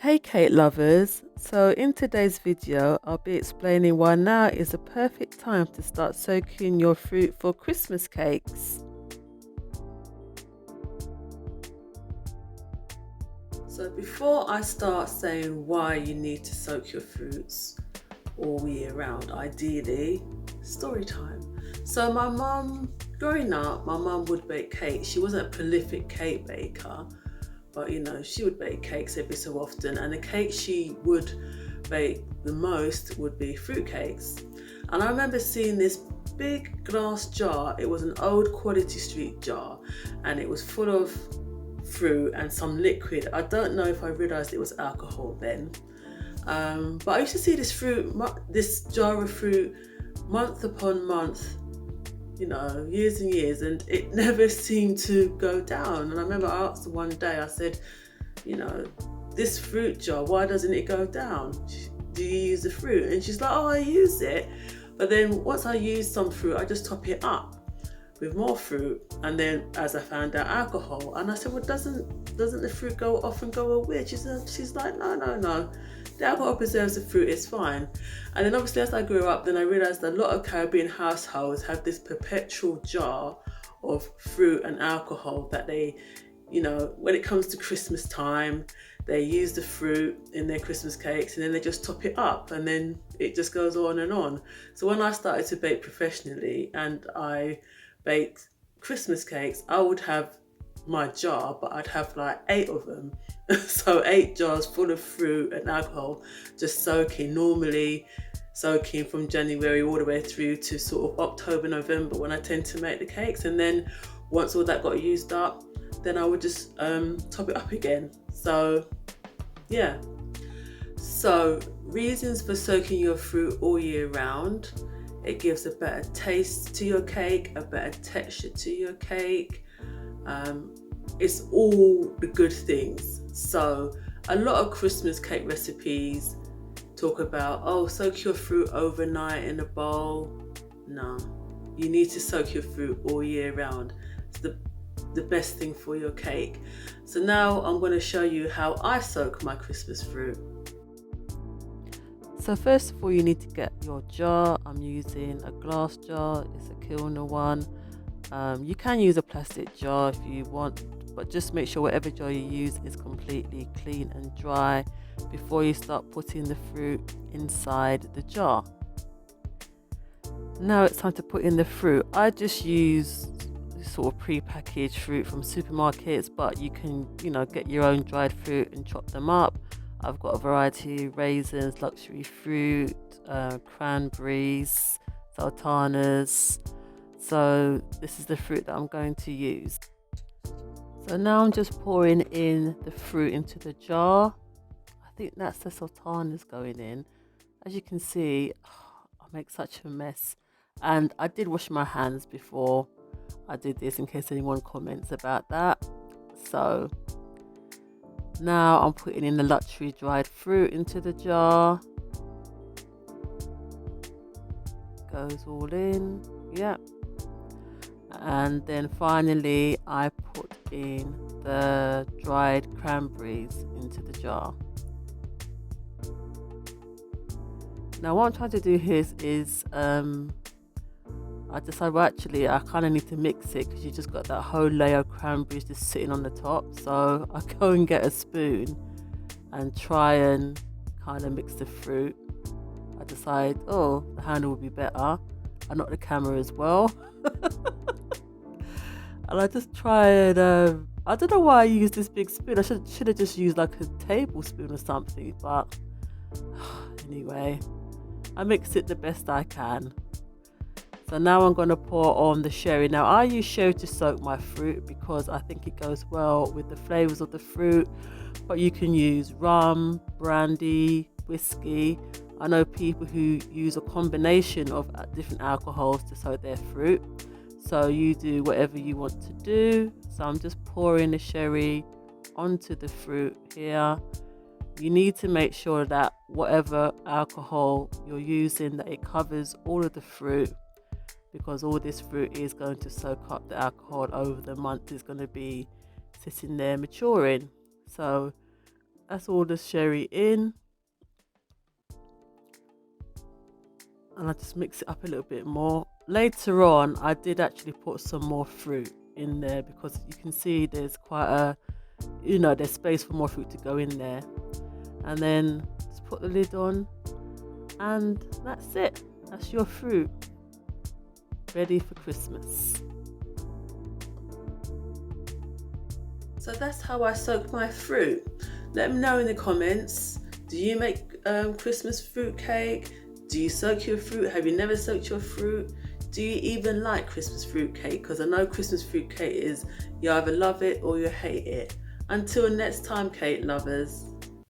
Hey cake lovers, so in today's video I'll be explaining why now is the perfect time to start soaking your fruit for Christmas cakes. So before I start saying why you need to soak your fruits all year round, ideally, story time. So my mum, growing up, my mum would bake cakes. She wasn't a prolific cake baker, but she would bake cakes every so often, and the cakes she would bake the most would be fruit cakes. And I remember seeing this big glass jar. It was an old Quality Street jar, and it was full of fruit and some liquid. I don't know if I realised it was alcohol then, but I used to see this jar of fruit month upon month, years and years, and it never seemed to go down. And I remember I asked her one day, I said, this fruit jar, why doesn't it go down? Do you use the fruit? And she's like, oh, I use it. But then once I use some fruit, I just top it up with more fruit. And then as I found out, alcohol. And I said, well, doesn't the fruit go off and go all weird? She's like, no. The alcohol preserves the fruit, it's fine. And then obviously as I grew up, then I realised a lot of Caribbean households have this perpetual jar of fruit and alcohol that they, when it comes to Christmas time, they use the fruit in their Christmas cakes and then they just top it up, and then it just goes on and on. So when I started to bake professionally and I baked Christmas cakes, I would have my jar, but I'd have like 8 of them. So 8 jars full of fruit and alcohol, just normally soaking from January all the way through to sort of October, November, when I tend to make the cakes. And then once all that got used up, then I would just top it up again. So yeah. So reasons for soaking your fruit all year round: it gives a better taste to your cake, a better texture to your cake. It's all the good things. So a lot of Christmas cake recipes talk about, oh, soak your fruit overnight in a bowl. No, you need to soak your fruit all year round. It's the best thing for your cake. So now I'm going to show you how I soak my Christmas fruit. So first of all, you need to get your jar. I'm using a glass jar. It's a Kilner one. You can use a plastic jar if you want, but just make sure whatever jar you use is completely clean and dry before you start putting the fruit inside the jar. Now it's time to put in the fruit. I just use sort of pre-packaged fruit from supermarkets, but you can get your own dried fruit and chop them up. I've got a variety of raisins, luxury fruit, cranberries, sultanas. So this is the fruit that I'm going to use. So now I'm just pouring in the fruit into the jar. I think that's the sultanas going in. As you can see, I make such a mess. And I did wash my hands before I did this, in case anyone comments about that. So now I'm putting in the luxury dried fruit into the jar. Goes all in, yeah. And then finally I put in the dried cranberries into the jar. Now what I'm trying to do here is I decided, well, actually I kind of need to mix it, because you just got that whole layer of cranberries just sitting on the top. So I go and get a spoon and try and kind of mix the fruit. I decide, oh, the handle would be better, and not the camera as well. And I just tried, I don't know why I used this big spoon. I should have just used like a tablespoon or something, but anyway, I mix it the best I can. So now I'm going to pour on the sherry. Now I use sherry to soak my fruit because I think it goes well with the flavours of the fruit, but you can use rum, brandy, whiskey. I know people who use a combination of different alcohols to soak their fruit. So you do whatever you want to do. So I'm just pouring the sherry onto the fruit here. You need to make sure that whatever alcohol you're using, that it covers all of the fruit, because all this fruit is going to soak up the alcohol over the month. It's going to be sitting there maturing. So That's all the sherry in, and I just mix it up a little bit more. Later on, I did actually put some more fruit in there because you can see there's quite a, there's space for more fruit to go in there. And then just put the lid on, and that's it. That's your fruit ready for Christmas. So that's how I soak my fruit. Let me know in the comments, do you make Christmas fruit cake? Do you soak your fruit? Have you never soaked your fruit? Do you even like Christmas fruit cake? Because I know Christmas fruit cake is, you either love it or you hate it. Until next time, cake lovers.